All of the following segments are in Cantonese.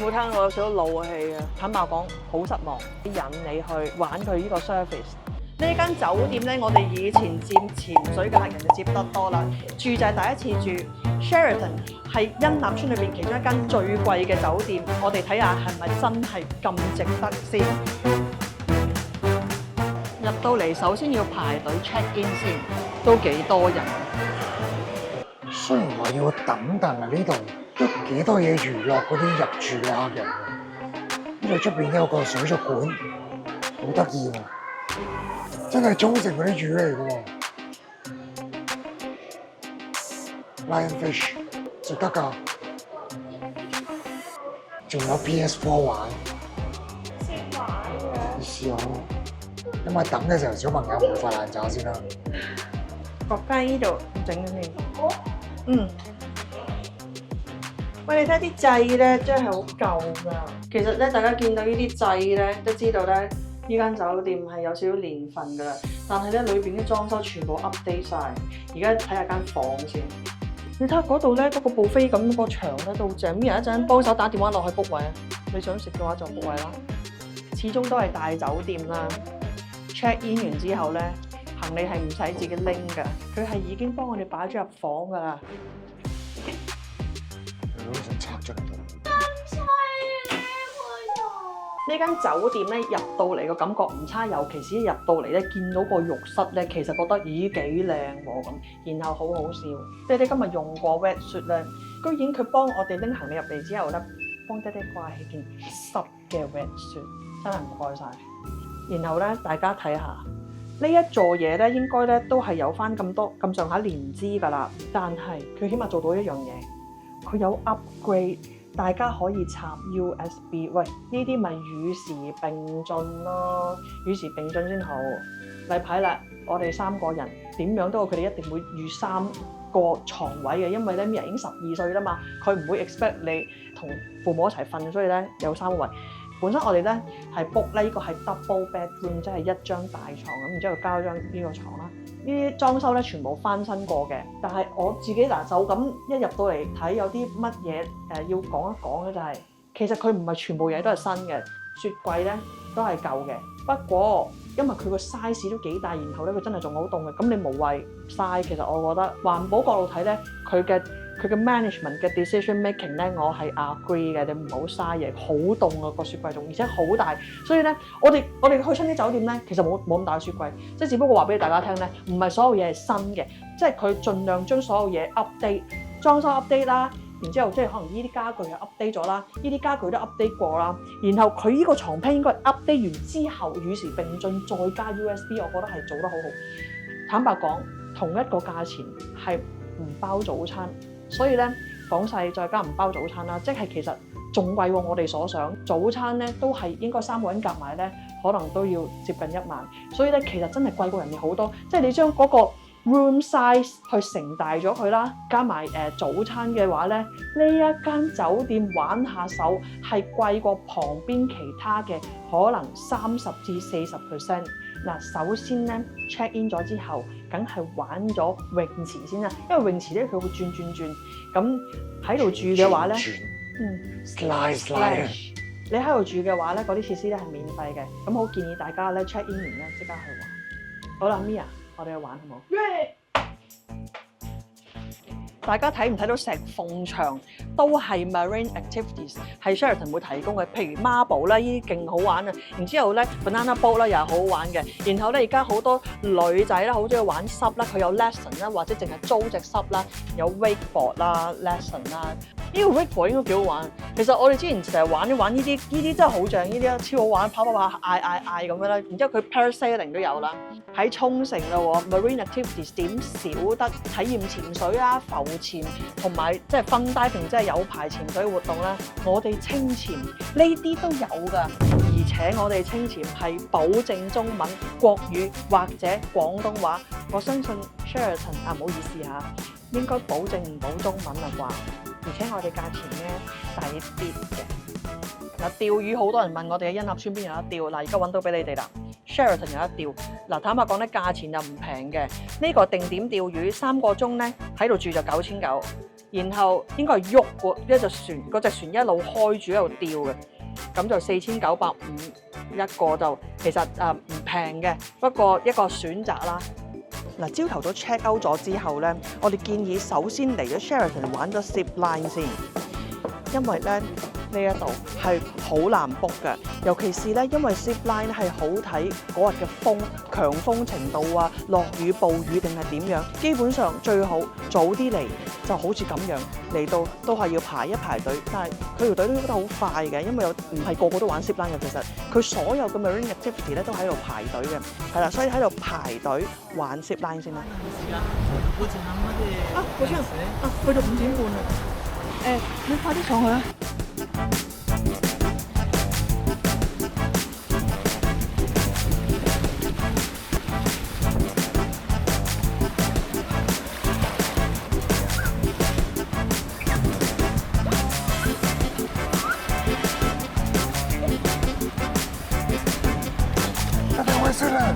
有冇聽到有少少怒氣啊？坦白講，好失望，引你去玩佢呢個 service。呢間酒店咧，我哋以前接潛水嘅客人就接得多啦，住就係第一次住。Sheraton 係茵納村裏邊其中一間最貴嘅酒店，我哋睇下係咪真係咁值得先。入到嚟首先要排隊 check in 先，都幾多人。雖然話要等，但係呢度都幾多嘢娛樂嗰啲入住嘅客人喎。呢度出邊有個水族館，好得意喎，真係沖繩嗰啲魚嚟嘅喎。Lionfish 值得㗎，仲有 PS4 玩。先玩嘅。你試下，因為等嘅時候小朋友唔會發爛渣先啦。個雞呢度整緊先。嗯。喂，你睇啲掣咧，真係好舊㗎。其實咧，大家見到呢啲掣咧，都知道咧，呢間酒店係有少少年份㗎啦。但係咧，裏邊啲裝修全部 update 晒。而家睇下間房先。你睇下嗰度咧，嗰個 buffet咁個牆咧都好正。Mia一陣幫手打電話落去 book 位啊。你想食嘅話就 book 位啦。始終都係大酒店啦。check in 完之後咧，行李係唔使自己拎㗎，佢係已經幫我哋擺咗入房㗎啦。好想拆咗佢。呢間酒店咧入到嚟個感覺唔差，尤其是一入到嚟咧見到個浴室咧，其實覺得咦幾靚喎咁，然後好好笑。爹哋今日用過 wetsuit 咧，居然佢幫我哋拎行李入嚟之後咧，幫爹哋掛起件濕嘅 wetsuit，真係唔該晒。然後咧，大家睇下呢一座嘢咧，應該咧都係有翻咁上下年資㗎啦，但係佢起碼做到一樣嘢，佢有 upgrade。大家可以插 USB， 喂，呢啲咪與時並進咯，與時並進先好。例牌啦，我哋3個人點樣都好，佢哋一定會預3個床位嘅，因為咧 Mia 已經12歲啦嘛，佢唔會 expect 你同父母一齊瞓，所以咧有3個位。本身我哋咧係 book 呢個係 double bedroom， 即係一張大床咁，然之後交張呢個床啦。呢啲裝修咧全部翻新過嘅，但係我自己嗱就咁一入到嚟睇有啲乜嘢要講一講嘅就係、其實佢唔係全部嘢都係新嘅，雪櫃咧都係舊嘅。不過因為佢個 size 都幾大，然後咧佢真係仲好凍嘅，咁你無謂嘥。其實我覺得環保角度睇咧，佢嘅 management 嘅 decision making 咧，我係 agree 嘅。你唔好嘥嘢，好凍啊個雪櫃仲，而且好大，所以咧我哋去親啲酒店咧，其實冇咁大雪櫃，即係只不過話俾大家聽咧，唔係所有嘢係新嘅，即係佢盡量將所有嘢 update， 裝修 update 啦，然之後即係可能呢啲家具又 update 咗啦，呢啲家具都 update 過啦，然後佢呢個床鋪應該 update 完之後與時並進，再加 USB， 我覺得係做得好好。坦白講，同一個價錢係唔包早餐。所以咧講細再加唔包早餐啦，即係其實仲貴喎我哋所想。早餐咧都係應該3個人夾埋咧，可能都要接近1萬。所以咧其實真係貴過人哋好多。即係你將嗰個 room size 去乘大咗佢啦，加埋早餐嘅話咧，呢一間酒店玩下手係貴過旁邊其他嘅可能30至40%。嗱，首先咧 check in 咗之後，梗係玩咗泳池先啦，因為泳池咧佢會轉，咁喺度住嘅話咧，slide， 你喺度住嘅話咧，嗰啲設施咧係免費嘅，咁好建議大家咧 check in 完咧即刻去玩。好啦 ，Mia， 我哋去玩好冇？大家睇唔睇到石縫牆都係 marine activities， 係 Sheraton 會提供嘅，譬如 marble 啦，呢啲勁好玩啊！然之後咧 banana boat 啦又係好好玩嘅，然後咧而家好多女仔啦好中意玩濕啦，佢有 lesson 啦，或者淨係租隻濕啦，有 wakeboard 啦 lesson 啦，呢個 wakeboard 應該幾好玩。其實我哋之前成日玩呢啲真係好正，呢啲超好玩，跑嗌咁樣啦。然之後佢 parasailing 都有啦，喺沖繩啦喎 marine activities 點少得體驗潛水啊、浮潛同埋即係 fun diving， 即係有排潛水活動啦。我哋清潛呢啲都有㗎，而且我哋清潛係保證中文、國語或者廣東話。我相信 Sheraton 唔好意思嚇，應該保證唔到中文啦啩。而且我哋價錢咧抵啲嘅。嗱，釣魚好多人問我哋喺茵納村邊有得釣，嗱而家揾到俾你哋啦。Sheraton 有得釣，嗱坦白講咧價錢又唔平嘅。呢個定點釣魚3個鐘咧喺度住就9900，然後應該係喐過一隻船，嗰隻船一路開住一路吊嘅，咁就4950一個就其實唔平嘅，不過一個選擇啦。嗱，朝頭早 check out 咗之後咧，我哋建議首先嚟咗 Sheraton 玩咗 Zip Line 先，因為咧呢一度係好難 book 嘅，尤其是咧因為 Zip Line 係好睇嗰日嘅風強風程度啊，落雨暴雨定係點樣，基本上最好早啲嚟，就好似咁樣嚟到都係要排一排隊，但係佢條隊都喐得好快嘅，因為唔係個個都玩 Zip Line 嘅，其實佢所有嘅 marine activity 咧都喺度排隊嘅，係啦，所以喺度排隊玩 Zip Line 先啦。啊，好似去到5點半啦，你快啲上去啊！回水啦！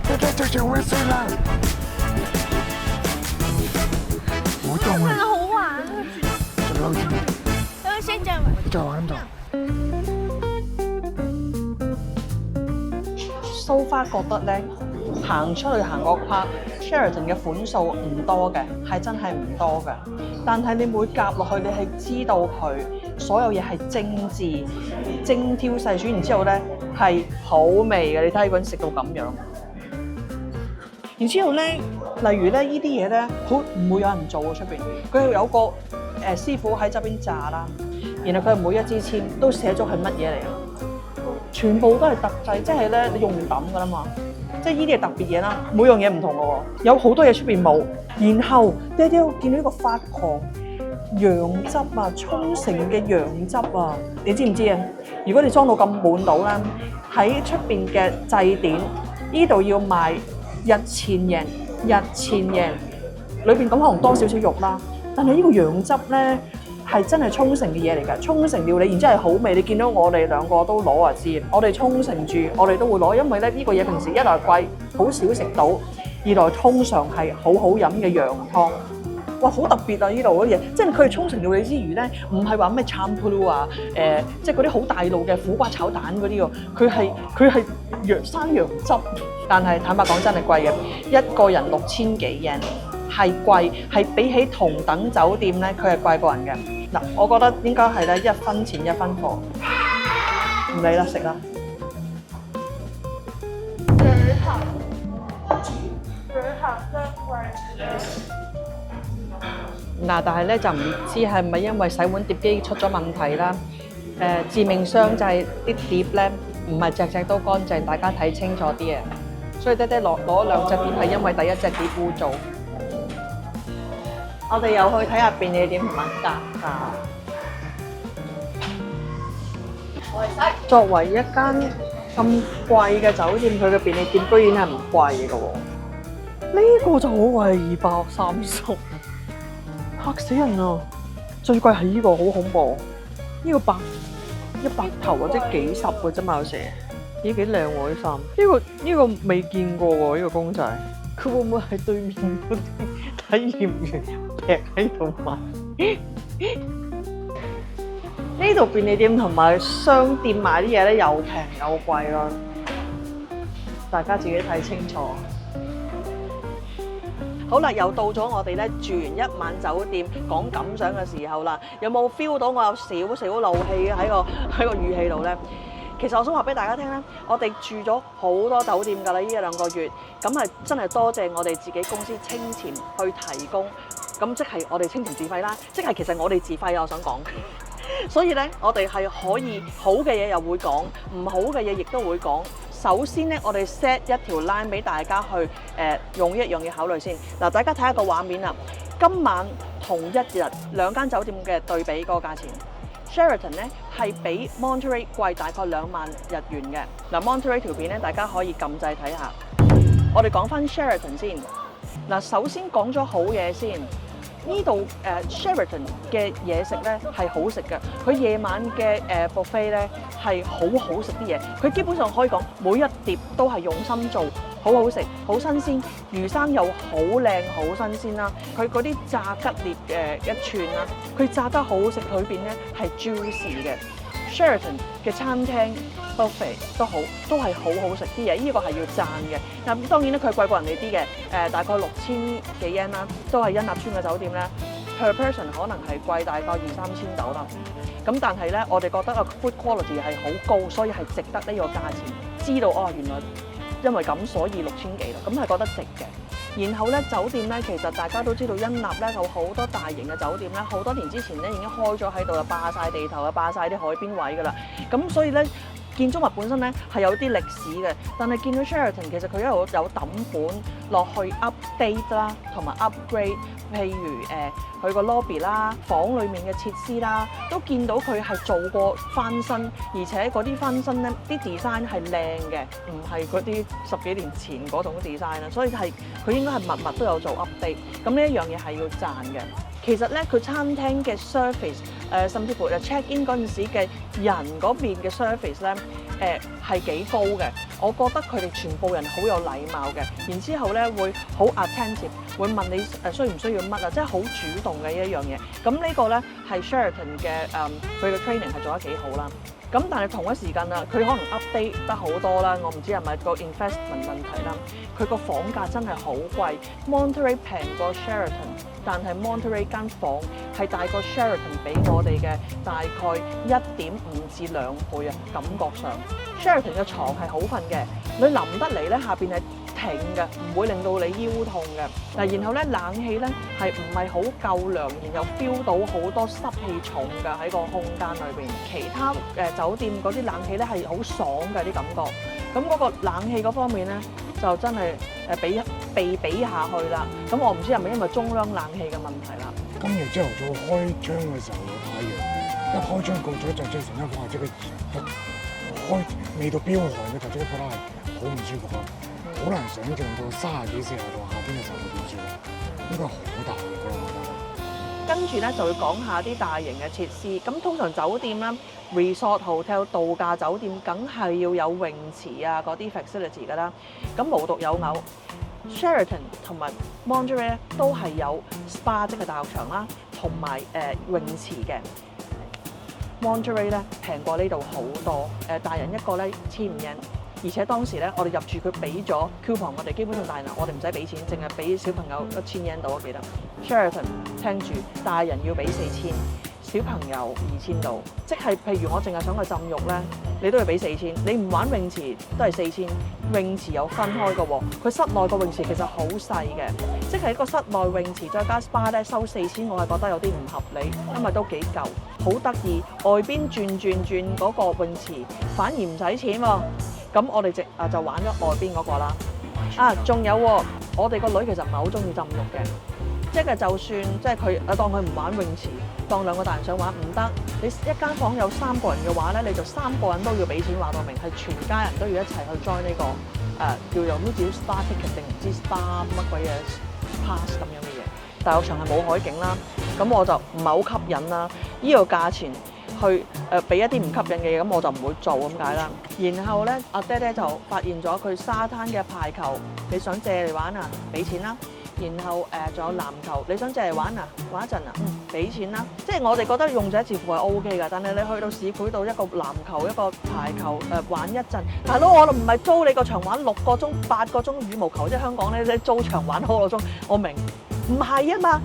大家就回水啦！好凍啊！好玩啊！仲有啲咩？先進你再玩咁多。So far 覺得咧，行出去行個框 Sheraton 嘅款數唔多嘅，係真係唔多嘅。但係你每夾落去，你係知道佢所有嘢係精緻、精挑細選，然之後咧係好味嘅。你睇佢食到咁樣，然之後咧，例如咧呢啲嘢咧，好唔會有人做嘅出邊。佢有個師傅喺側邊炸啦，然後佢每一支籤都寫咗係乜嘢嚟啊？全部都係特製，即係咧你用唔抌噶啦嘛。即係呢啲係特別嘢啦，每樣嘢唔同嘅喎，有好多嘢出邊冇。然後爹哋見到呢個發狂羊汁啊，沖繩嘅羊汁啊，你知唔知啊？如果你裝到咁滿到啦，喺出邊嘅祭典呢度要賣1000yen，裏邊咁可能多少少肉啦，但係呢個羊汁咧係真係沖繩嘅嘢嚟㗎，沖繩料理，然之後係好味。你見到我哋兩個都攞就知，我哋沖繩住，我哋都會攞，因為咧呢個嘢平時一來貴，好少食到；二來通常係好好飲嘅羊湯。哇，好特別啊！呢度嗰啲嘢，即係佢係沖繩料理之餘咧，唔係話咩 champuru 啊，即係嗰啲好大路嘅苦瓜炒蛋嗰啲喎，佢係生羊汁，但係坦白講真係貴嘅，一個人6000幾yen。係貴，係比起同等酒店咧，佢係貴過人嘅。嗱，我覺得應該係咧1分錢1分貨，唔理啦，食啦。嗱，但係咧就唔知係咪因為洗碗碟機出咗問題啦？致命傷就係啲碟咧唔係隻隻都乾淨，大家睇清楚啲啊！所以爹哋攞2隻碟係因為第一隻碟污糟。我哋又去睇下便利店同埋價格。作為一間咁貴嘅酒店，佢嘅便利店居然係唔貴嘅喎。呢個就好貴，230，嚇死人啊！最貴係呢個，好恐怖。呢個100頭或者幾十嘅啫嘛，有時。咦，幾靚喎啲衫。呢個未見過喎，呢個公仔。佢會唔會係對面嗰啲體驗員劈喺度賣？呢度便利店同埋商店買啲嘢咧，又平又貴咯，大家自己睇清楚。好啦，又到咗我哋咧住完一晚酒店講感想嘅時候啦，有冇 feel 到我有少少怒氣喺個語氣度咧？其實我想話俾大家聽咧，我哋住咗好多酒店㗎啦，呢1-2個月，咁係真係多謝我哋自己公司清錢去提供，咁即係我哋清錢自費啦，即係其實我哋自費啊，我想講。所以咧，我哋係可以好嘅嘢又會講，唔好嘅嘢亦都會講。首先咧，我哋 set 一條 line 俾大家去用一樣嘢考慮先。嗱，大家睇下個畫面啦，今晚同一日2間酒店嘅對比嗰個價錢。Sheraton 咧係比 Monterey 貴大概2萬日元嘅。嗱 Monterey 條片咧，大家可以撳掣睇下。我哋講翻 Sheraton 先。嗱，首先講咗好嘢先。呢度Sheraton 嘅嘢食咧係好食嘅。佢夜晚嘅buffet咧係好好食啲嘢。佢基本上可以講每一碟都係用心做，好好食，好新鮮，魚生又好靚好新鮮啦。佢嗰啲炸吉列嘅一串啦，佢炸得好好食，裏邊咧係 juicy 嘅。Sheraton 嘅餐廳 buffet 都係好好食啲嘢，呢個係要讚嘅。咁當然咧，佢貴過人哋啲嘅，大概6000幾 yen 啦，都係恩納村嘅酒店咧，per person 可能係貴大概2-3千度啦。咁但係咧，我哋覺得個 food quality 係好高，所以係值得呢個價錢。知道哦，原來因為咁所以6000幾啦，咁係覺得值嘅。然後咧，酒店咧，其實大家都知道恩納咧有好多大型嘅酒店咧，好多年之前咧已經開咗喺度啦，霸晒地頭啊，霸晒啲海邊位㗎啦。咁所以咧，建築物本身咧係有啲歷史嘅，但係見到 Sheraton 其實佢一路有抌本落去 update 啦，同埋 upgrade， 譬如佢個 lobby 啦、房裡面嘅設施啦，都見到佢係做過翻新，而且嗰啲翻新咧啲 design 係靚嘅，唔係嗰啲10幾年前嗰種 design 啦，所以係佢應該係密密都有做 update， 咁呢一樣嘢係要讚嘅。其實咧，佢餐廳嘅 service，甚至乎 check in 嗰陣時嘅人嗰邊嘅 service 咧，係幾高嘅。我覺得佢哋全部人好有禮貌嘅，然之後咧會好 attentive， 會問你需唔需要乜啊，即係好主動嘅一樣嘢。咁呢個咧係 Sheraton 嘅佢嘅 training 係做得幾好啦。咁但係同一時間啦，佢可能 update 得好多啦，我唔知係咪個 investment 問題啦。佢個房價真係好貴 ，Monterey 平過 Sheraton， 但係 Monterey 間房係大過 Sheraton 俾我哋嘅大概1.5至2倍啊，感覺上 Sheraton 嘅床係好瞓嘅，你淋得嚟咧下邊係挺嘅，唔會令到你腰痛嘅。嗱，然後咧冷氣咧係唔係好夠涼，然後 feel 到好多濕氣重嘅喺個空間裏邊。其他酒店嗰啲冷氣咧係好爽嘅啲感覺，咁嗰個冷氣嗰方面咧就真係被比下去啦。咁我唔知係咪因為中央冷氣嘅問題啦。今日朝頭早開窗嘅時候有太陽，一開窗過咗一陣，即係成間房即係開未到飆寒嘅就即刻覺得係好唔舒服啊！好難想像到30幾40度夏天嘅時候會點算，呢個好大嘅我覺得。跟住咧就會講下啲大型嘅設施。咁通常酒店啦 resort hotel 度假酒店梗係要有泳池啊嗰啲 facility 㗎啦。咁無獨有偶 ，Sheraton 同埋 Monterey 都係有 spa 即係大浴場啦，同埋泳池嘅。Monterey 咧平過呢度好多，大人一個咧1500 yen。而且當時咧，我哋入住佢俾咗 coupon， 我哋基本上大人我哋唔使俾錢，淨係俾小朋友1000 yen 到，我記得。Sheraton 聽住，大人要俾4000，小朋友2000到，即係譬如我淨係想去浸浴咧，你都要俾4000。你唔玩泳池都係4000，泳池有分開嘅喎。佢室內個泳池其實好細嘅，即係一個室內泳池再加 SPA 咧收4000，我係覺得有啲唔合理，因為都幾舊，好得意。外邊轉嗰個泳池反而唔使錢喎。咁我哋就玩咗外邊嗰個啦。仲有喎，我哋個女其實唔係好中意浸浴嘅，即係就算即係佢當佢唔玩泳池，當2個大人想玩唔得。你一間房有3個人嘅話咧，你就3個人都要俾錢，話到明係全家人都要一齊去 join 呢個叫做唔知 spa ticket 定唔知 spa 乜鬼嘢 pass 咁樣嘅嘢。大浴場係冇海景啦，咁我就唔係好吸引啦。呢個價錢去俾一啲唔吸引嘅嘢，咁我就唔會做咁解啦。然後咧，阿爹就發現咗佢沙灘嘅排球，你想借嚟玩啊？俾錢啦。然後仲有籃球，你想借嚟玩啊？玩一陣啊？俾錢啦。即係我哋覺得用者自付係 O K 㗎，但係你去到市區度一個籃球一個排球玩一陣，大佬我唔係租你個場玩6個鐘8個鐘羽毛球，即係香港咧你租場玩好多鐘，我明。唔係啊嘛，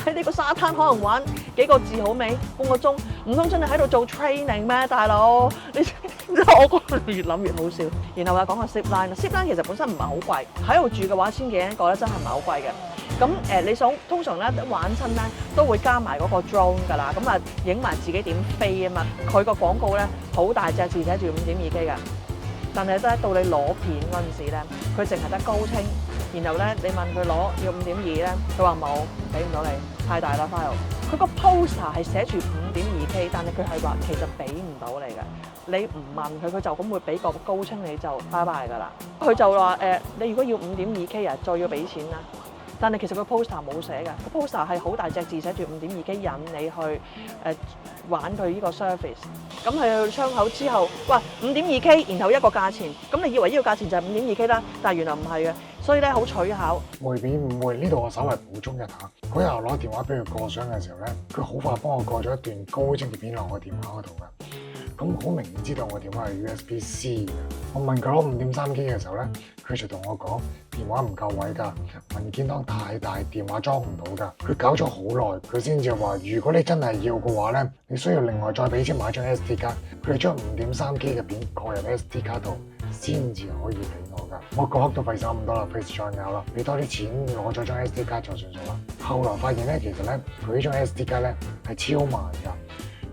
喺呢個沙灘可能玩幾個字好未？半個鐘，唔通真係喺度做 training 咩，大佬？我覺得越諗越好笑。然後講個 zip line 其實本身唔係好貴，喺度住嘅話1000幾一個咧，真係唔係好貴嘅。咁你想通常咧玩親咧都會加埋嗰個 drone 㗎啦，咁啊影埋自己點飛啊嘛。佢個廣告咧好大隻字寫住5.2K 㗎，但係咧到你攞片嗰陣時咧，佢淨係得高清。然後咧，你問佢攞要5.2咧，佢話冇，俾唔到你，太大啦 file。佢個 poster 係寫住5.2K，但係佢係話其實俾唔到你嘅。你唔問佢，佢就咁會俾個高清你就拜拜㗎啦。佢就話你如果要5.2K 啊，再要俾錢啦。但係其實個 poster 冇寫嘅，個 poster 係好大隻字寫住5.2K 引你去玩佢呢個 service。咁係去窗口之後，哇5.2K，然後一個價錢，咁你以為呢個價錢就係5.2K啦，但係原來唔係嘅，所以咧好取巧。回免誤會，呢度我稍為補充一下，嗰日我攞電話俾佢過相嘅時候咧，佢好快幫我過咗一段高清嘅片落我電話嗰度嘅。咁好明顯知道我電話係 USB-C 嘅。我問佢攞5.3K 嘅時候咧，佢就同我講電話唔夠位㗎，文件檔太大，電話裝唔到㗎。佢搞咗好耐，佢先至話如果你真係要嘅話咧，你需要另外再俾錢買張 SD 卡，佢哋將5.3K 嘅片過入 SD 卡度先至可以俾我㗎。我嗰刻都費手咁多啦，費事再拗啦，俾多啲錢攞咗張 SD 卡就算數啦。後來發現咧，其實咧佢呢張 SD 卡咧係超慢㗎。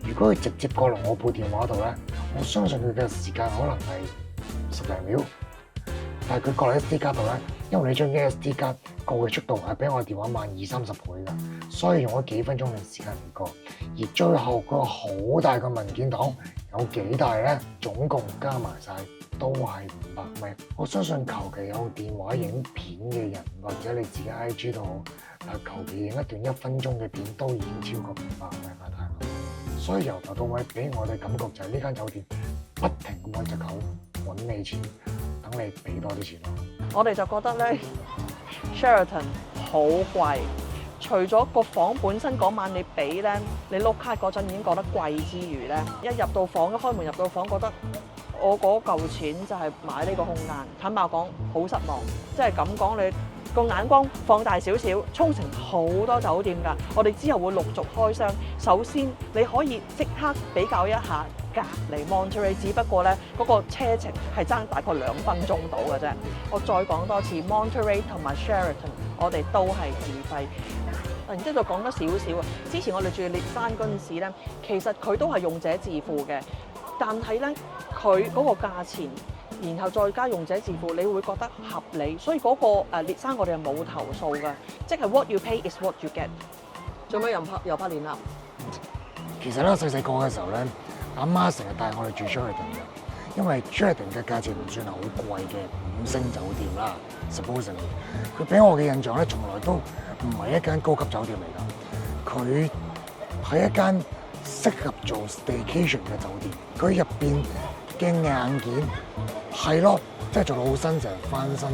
如果佢直接過落我部電話度咧，我相信佢嘅時間可能係10零秒。但係佢過嚟 SD 卡度咧，因為你張 SD 卡過嘅速度係比我電話慢20-30倍㗎，所以用咗幾分鐘嘅時間嚟過。而最後個好大個文件檔有幾大咧？總共加埋晒都係500 MB。我相信求其有電話影片嘅人，或者你自己 IG 都好，求其影一段1分鐘嘅片都已經超過500 MB 啦，大佬。所以由頭到尾俾我哋感覺就係呢間酒店不停咁揾藉口揾你錢，等你俾多啲錢咯。我哋就覺得咧 Sheraton 好貴，除咗個房本身嗰晚你俾咧，你碌卡嗰陣已經覺得貴之餘咧，一入到房一開門入到房覺得我嗰嚿錢就係買呢個空間。坦白講好失望，即係咁講你。個眼光放大少少，沖繩好多酒店㗎，我哋之後會陸續開箱。首先你可以即刻比較一下隔離 Monterey， 只不過咧嗰個車程係爭大概2分鐘到嘅啫。我再講多次 Monterey 同埋 Sheraton， 我哋都係自費。然之後就講多少少啊，之前我哋住列山嗰陣時咧，其實佢都係用者自付嘅，但係咧佢嗰個價錢。然後再加用者自付，你會覺得合理，所以嗰個列山我哋係冇投訴嘅，即係 what you pay is what you get。做咩又拍連啦？其實咧細個嘅時候咧，阿媽成日帶我哋住 Sheraton 嘅，因為 Sheraton 嘅價錢唔算係好貴嘅5星酒店啦。Supposedly， 佢俾我嘅印象咧，從來都唔係一間高級酒店嚟㗎，佢係一間適合做 staycation 嘅酒店，佢入邊嘅硬件係咯，即係做到好新，成日翻新，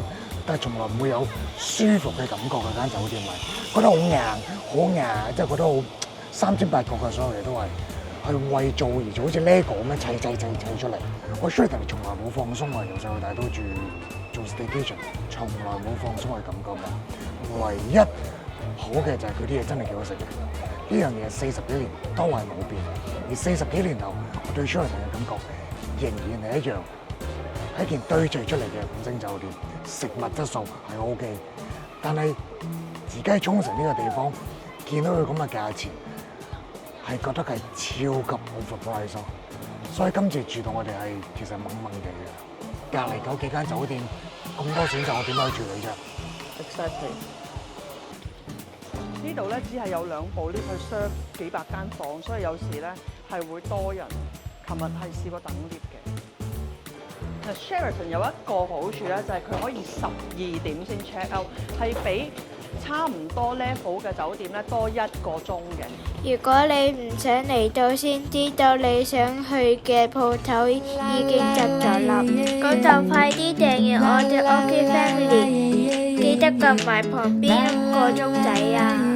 但係從來唔會有舒服嘅感覺嘅間酒店嚟，覺得好硬，好硬，即係覺得好3尖8角嘅，所有嘢都係為做而做，好似 LEGO 咁樣砌出嚟。我 Sheraton 從來冇放鬆啊，由細到大都住做 staycation， 從來冇放鬆嘅感覺㗎。唯一好嘅就係佢啲嘢真係幾好食嘅，呢樣嘢40幾年都係冇變，而40幾年後我對 Sheraton 嘅感覺仍然係一樣，係一件堆砌出嚟嘅5星酒店，食物質素係 OK， 但係而家喺沖繩呢個地方見到佢咁嘅價錢，係覺得係超級 overprice 咯。所以今次住到我哋係其實懵懵地嘅，隔離嗰幾間酒店咁多選擇，我點解去住你啫 ？Exactly。呢度咧只係有2部 lift 去 serve 幾百間房，所以有時咧係會多人。琴日係試過等 lift 嘅。Sheraton 有一個好處咧，就係佢可以12點先 check out， 係比差唔多 level 嘅酒店咧多1個鐘嘅。如果你唔想嚟到先知道你想去嘅鋪頭已經執咗笠，咁就快啲訂閱我哋 OK Family， 記得撳埋旁邊個鐘仔啊！